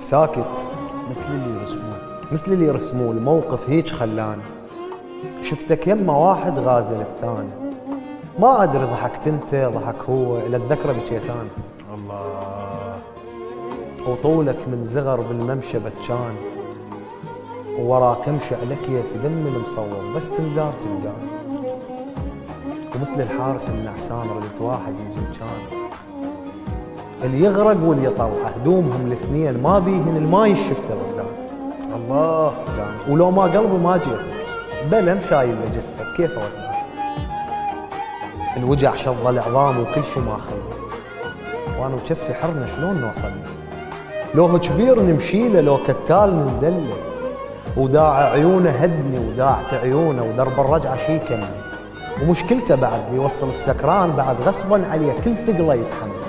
ساكت مثل اللي يرسمون. مثل اللي يرسمون. الموقف هيج خلاني شفتك يما واحد غازل الثاني، ما ادري ضحكت انت ضحك هو، الى الذكرى بكيت انا. الله. وطولك من زغر بالممشى بتشان، ووراك امشي على كيف دم المصور بس تندار تلقاني. ومثل الحارس النعسان ردت واحد يجي مكان، اللي يغرق واللي يطلع هدومهم الاثنين ما بيهن الماي شفته قدام. الله. ولو ما قلبي ما جيتك بلا مشايل لجثك كيف اودعك. الوجع شظ العظام وكل شي ما خلى، وانا وكفي حرنا شلون نوصل له. لو كبير نمشيله، لو كتال ندله، وداع عيونه هدني وداعت عيونه، ودرب الرجعه شي كمل. ومشكلته بعد يوصل السكران بعد غصبا عليه كل ثقله يتحمل.